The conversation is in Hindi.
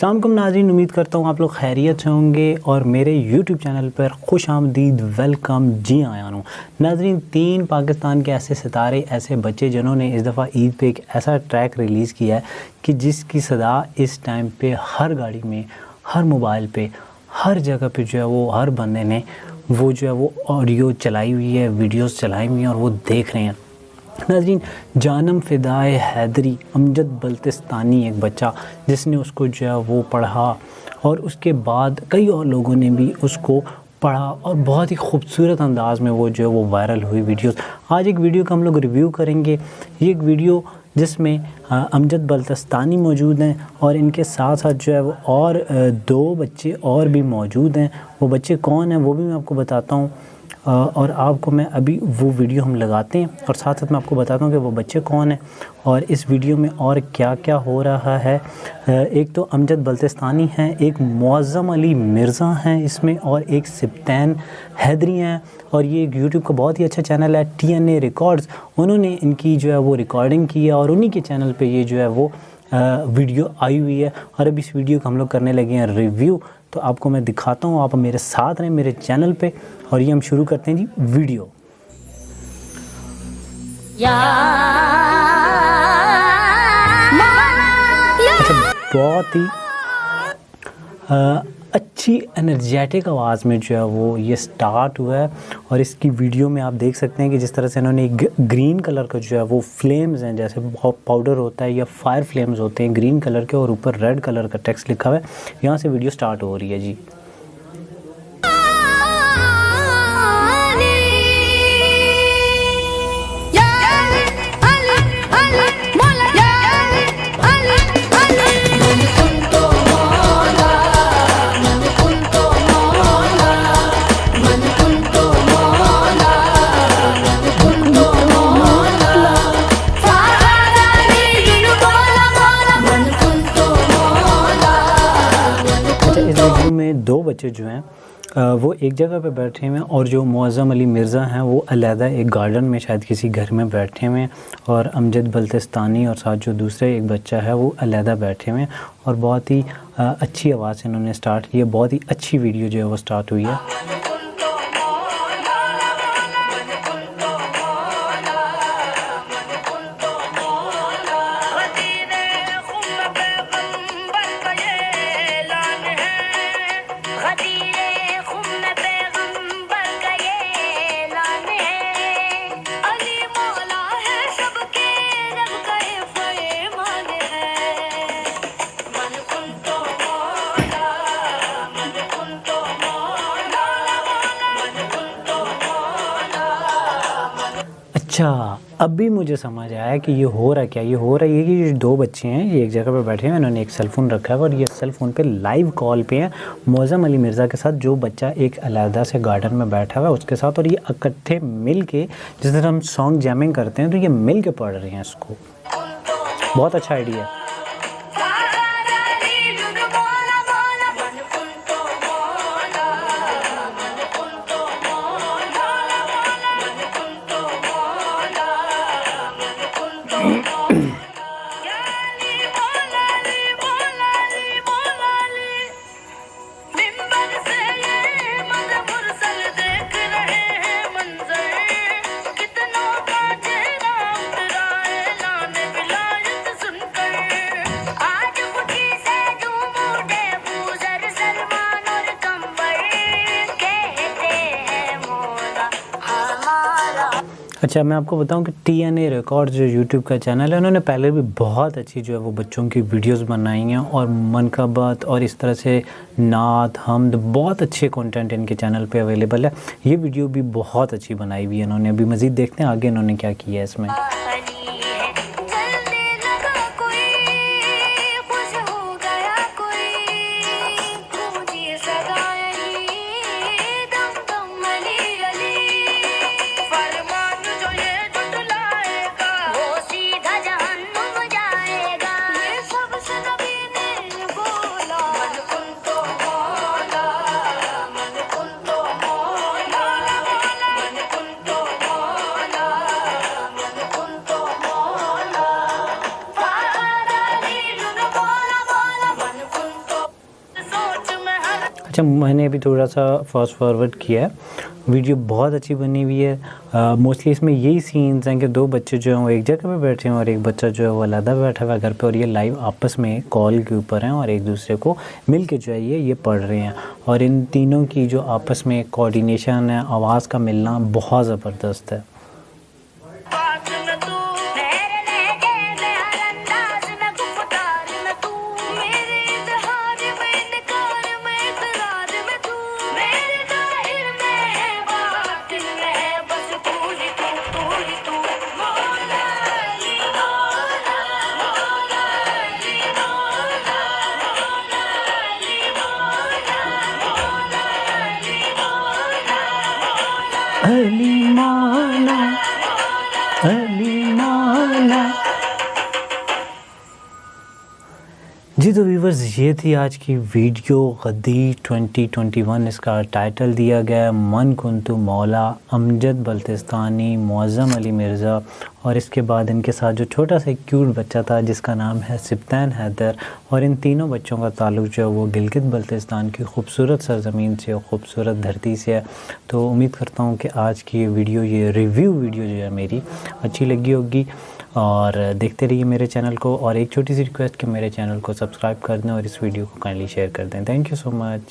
अस्सलाम वालेकुम नाज़रीन, उम्मीद करता हूँ आप लोग खैरियत से होंगे और मेरे यूट्यूब चैनल पर खुश आमदीद, वेलकम। जी आया हूँ नाज़रीन। 3 पाकिस्तान के ऐसे सितारे, ऐसे बच्चे जिन्होंने इस दफ़ा ईद पे एक ऐसा ट्रैक रिलीज़ किया है कि जिसकी सदा इस टाइम पे हर गाड़ी में, हर मोबाइल पे, हर जगह पे जो है वो हर बंदे ने वो जो है वो ऑडियो चलाई हुई है, वीडियोस चलाई हुई हैं और वो देख रहे हैं। नाज़रीन, जानम फ़िदाए हैदरी अमजद बल्तिस्तानी, एक बच्चा जिसने उसको जो है वो पढ़ा और उसके बाद कई और लोगों ने भी उसको पढ़ा और बहुत ही खूबसूरत अंदाज में वो जो है वो वायरल हुई वीडियोस। आज एक वीडियो का हम लोग रिव्यू करेंगे। ये एक वीडियो जिसमें अमजद बल्तिस्तानी मौजूद हैं और इनके साथ साथ जो है वो और 2 बच्चे और भी मौजूद हैं। वो बच्चे कौन हैं वो भी मैं आपको बताता हूँ और आपको मैं अभी वो वीडियो हम लगाते हैं और साथ साथ मैं आपको बताता हूँ कि वो बच्चे कौन हैं और इस वीडियो में और क्या क्या हो रहा है। एक तो अमजद बल्तिस्तानी हैं, एक मुअज़्ज़म अली मिर्ज़ा हैं इसमें, और एक सिब्तैन हैदरी हैं। और ये एक यूट्यूब का बहुत ही अच्छा चैनल है, TNA रिकॉर्ड्स। उन्होंने इनकी जो है वो रिकॉर्डिंग की है और उन्हीं के चैनल पे ये जो है वो वीडियो आई हुई है। और अब इस वीडियो का हम लोग करने लगे हैं रिव्यू, तो आपको मैं दिखाता हूँ, आप मेरे साथ रहें मेरे चैनल पे। और ये हम शुरू करते हैं जी वीडियो। अच्छा, बहुत ही अच्छी एनर्जेटिक आवाज़ में जो है वो ये स्टार्ट हुआ है। और इसकी वीडियो में आप देख सकते हैं कि जिस तरह से इन्होंने ग्रीन कलर का जो है वो फ्लेम्स हैं, जैसे पाउडर होता है या फायर फ्लेम्स होते हैं ग्रीन कलर के, और ऊपर रेड कलर का टेक्स्ट लिखा हुआ है। यहाँ से वीडियो स्टार्ट हो रही है जी। इस वीडियो में 2 बच्चे जो हैं वो एक जगह पे बैठे हुए हैं और जो मुअज़्ज़म अली मिर्ज़ा हैं वो अलहदा एक गार्डन में शायद किसी घर में बैठे हुए हैं, और अमजद बल्तिस्तानी और साथ जो दूसरे एक बच्चा है वो अलहदा बैठे हुए हैं। और बहुत ही अच्छी आवाज़ से इन्होंने स्टार्ट किया, बहुत ही अच्छी वीडियो जो है वो स्टार्ट हुई है। अच्छा, अब भी मुझे समझ आया कि ये हो रहा क्या। ये हो रहा है कि ये 2 बच्चे हैं, ये एक जगह पे बैठे हैं, इन्होंने एक सेल फ़ोन रखा है और ये सेल फ़ोन पे लाइव कॉल पे हैं मुअज़्ज़म अली मिर्ज़ा के साथ, जो बच्चा एक अलहदा से गार्डन में बैठा हुआ है उसके साथ। और ये इकट्ठे मिल के, जिस तरह हम सॉन्ग जैमिंग करते हैं, तो ये मिल के पढ़ रहे हैं इसको। बहुत अच्छा आइडिया है। अच्छा, मैं आपको बताऊं कि TNA रिकॉर्ड्स जो यूट्यूब का चैनल है, उन्होंने पहले भी बहुत अच्छी जो है वो बच्चों की वीडियोस बनाई हैं और मनकबत और इस तरह से नात हमद, बहुत अच्छे कंटेंट इनके चैनल पे अवेलेबल है। ये वीडियो भी बहुत अच्छी बनाई हुई है इन्होंने। अभी मज़ीद देखते हैं आगे इन्होंने क्या किया है इसमें। अच्छा, मैंने अभी थोड़ा सा फास्ट फॉरवर्ड किया है, वीडियो बहुत अच्छी बनी हुई है। मोस्टली इसमें यही सीन्स हैं कि दो बच्चे जो हैं वो एक जगह पे बैठे हैं और एक बच्चा जो है वो अलग बैठा हुआ है घर पे, और ये लाइव आपस में कॉल के ऊपर हैं और एक दूसरे को मिल के जो है ये पढ़ रहे हैं। और इन तीनों की जो आपस में कोऑर्डिनेशन है, आवाज़ का मिलना बहुत ज़बरदस्त है। अली मौला, अली मौला। जी तो व्यूवर्स, ये थी आज की वीडियो गद्दी 2021। इसका टाइटल दिया गया मन कुंतु मौला, अमजद बल्तिस्तानी, मुअज़्ज़म अली मिर्ज़ा, और इसके बाद इनके साथ जो छोटा सा क्यूट बच्चा था जिसका नाम है सिब्तैन हैदर। और इन तीनों बच्चों का ताल्लुक़ जो है वो गिलगित बल्तिस्तान की खूबसूरत सरज़मीन से और ख़ूबसूरत धरती से है। तो उम्मीद करता हूँ कि आज की ये रिव्यू वीडियो जो है मेरी अच्छी लगी होगी, और देखते रहिए मेरे चैनल को। और एक छोटी सी रिक्वेस्ट कि मेरे चैनल को सब्सक्राइब कर दें और इस वीडियो को काइंडली शेयर कर दें। Thank you so much.